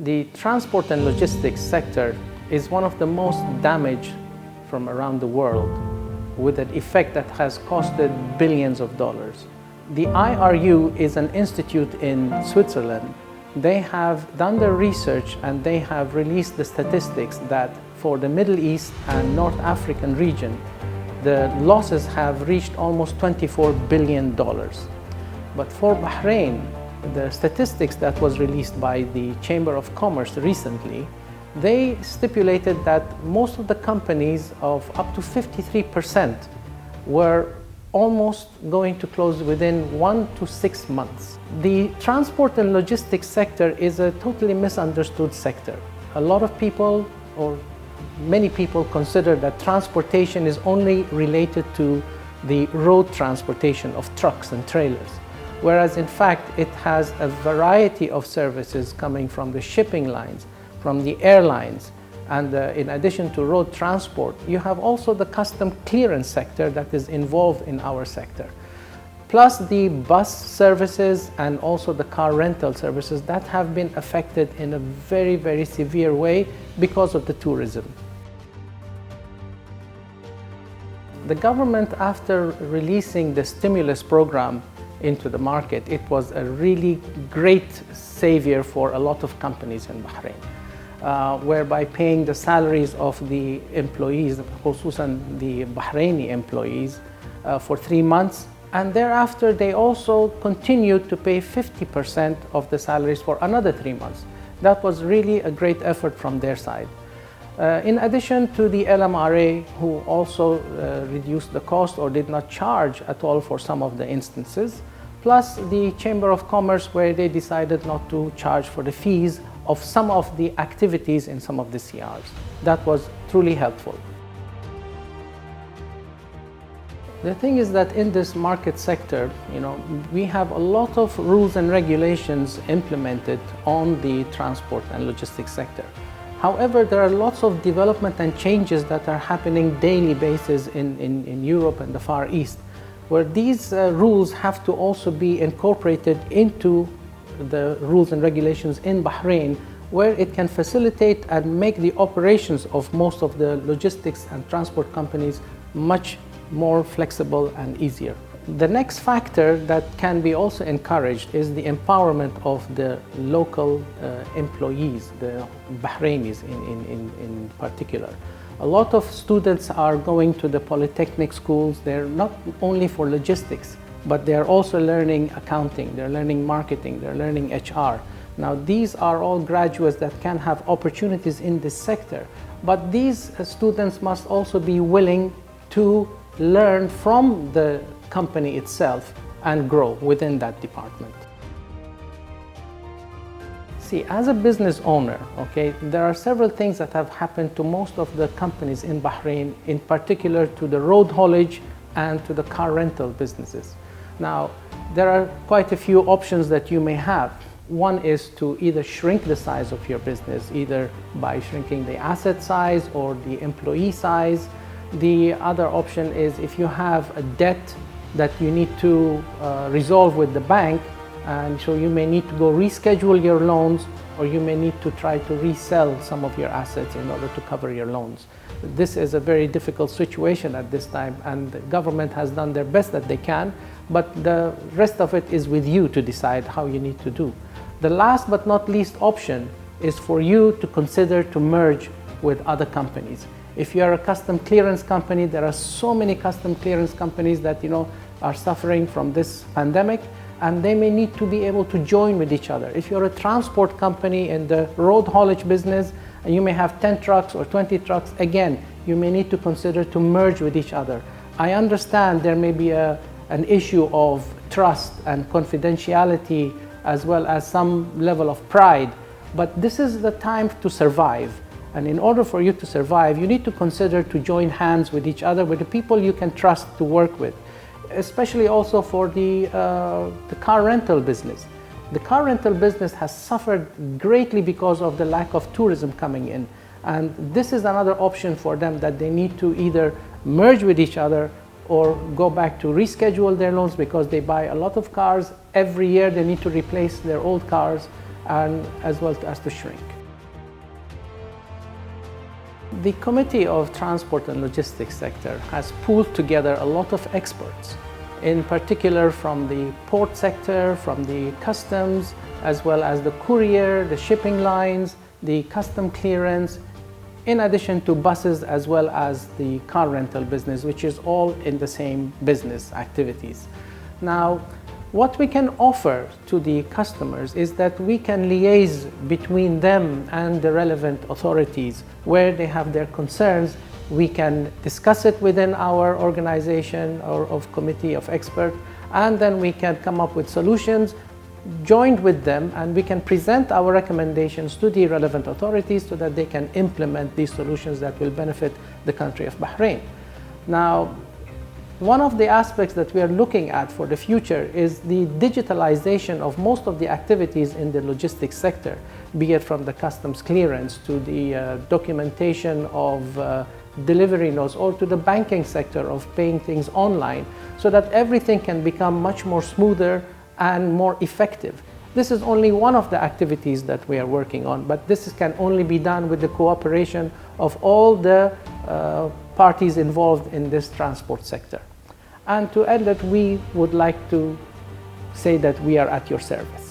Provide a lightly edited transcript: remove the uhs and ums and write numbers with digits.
The transport and logistics sector is one of the most damaged from around the world, with an effect that has costed billions of dollars. The IRU is an institute in Switzerland. They have done their research and they have released the statistics that for the Middle East and North African region, the losses have reached almost $24 billion. But for Bahrain, the statistics that was released by the Chamber of Commerce recently, they stipulated that most of the companies of up to 53% were almost going to close within 1 to 6 months. The transport and logistics sector is a totally misunderstood sector. A lot of people, or many people, consider that transportation is only related to the road transportation of trucks and trailers, whereas in fact it has a variety of services coming from the shipping lines, from the airlines, and in addition to road transport, you have also the custom clearance sector that is involved in our sector, plus the bus services and also the car rental services that have been affected in a very, very severe way because of the tourism. The government, after releasing the stimulus program into the market, it was a really great savior for a lot of companies in Bahrain, whereby paying the salaries of the employees, khususan the Bahraini employees, for 3 months. And thereafter, they also continued to pay 50% of the salaries for another 3 months. That was really a great effort from their side. In addition to the LMRA, who also reduced the cost or did not charge at all for some of the instances, plus the Chamber of Commerce, where they decided not to charge for the fees of some of the activities in some of the CRs. That was truly helpful. The thing is that in this market sector, we have a lot of rules and regulations implemented on the transport and logistics sector. However, there are lots of development and changes that are happening daily basis in Europe and the Far East, where these rules have to also be incorporated into the rules and regulations in Bahrain, where it can facilitate and make the operations of most of the logistics and transport companies much more flexible and easier. The next factor that can be also encouraged is the empowerment of the local employees, the Bahrainis in particular. A lot of students are going to the polytechnic schools. They're not only for logistics, but they're also learning accounting, they're learning marketing, they're learning HR. Now, these are all graduates that can have opportunities in this sector, but these students must also be willing to learn from the company itself and grow within that department. See, as a business owner, there are several things that have happened to most of the companies in Bahrain, in particular to the road haulage and to the car rental businesses. Now, there are quite a few options that you may have. One is to either shrink the size of your business, either by shrinking the asset size or the employee size. The other option is if you have a debt that you need to resolve with the bank, and so you may need to go reschedule your loans, or you may need to try to resell some of your assets in order to cover your loans. This is a very difficult situation at this time, and the government has done their best that they can, but the rest of it is with you to decide how you need to do. The last but not least option is for you to consider to merge with other companies. If you are a custom clearance company, there are so many custom clearance companies that are suffering from this pandemic, and they may need to be able to join with each other. If you're a transport company in the road haulage business, and you may have 10 trucks or 20 trucks, again, you may need to consider to merge with each other. I understand there may be an issue of trust and confidentiality, as well as some level of pride, but this is the time to survive. And in order for you to survive, you need to consider to join hands with each other, with the people you can trust to work with, especially also for the car rental business. The car rental business has suffered greatly because of the lack of tourism coming in. And this is another option for them, that they need to either merge with each other or go back to reschedule their loans, because they buy a lot of cars. Every year they need to replace their old cars. and as well as to shrink. The Committee of Transport and Logistics Sector has pooled together a lot of experts, in particular from the port sector, from the customs, as well as the courier, the shipping lines, the custom clearance, in addition to buses as well as the car rental business, which is all in the same business activities. Now, what we can offer to the customers is that we can liaise between them and the relevant authorities where they have their concerns. We can discuss it within our organization or of committee of experts, and then we can come up with solutions joined with them, and we can present our recommendations to the relevant authorities so that they can implement these solutions that will benefit the country of Bahrain. Now, one of the aspects that we are looking at for the future is the digitalization of most of the activities in the logistics sector, be it from the customs clearance to the documentation of delivery notes, or to the banking sector of paying things online, so that everything can become much more smoother and more effective. This is only one of the activities that we are working on, but this can only be done with the cooperation of all the parties involved in this transport sector. And to end it, we would like to say that we are at your service.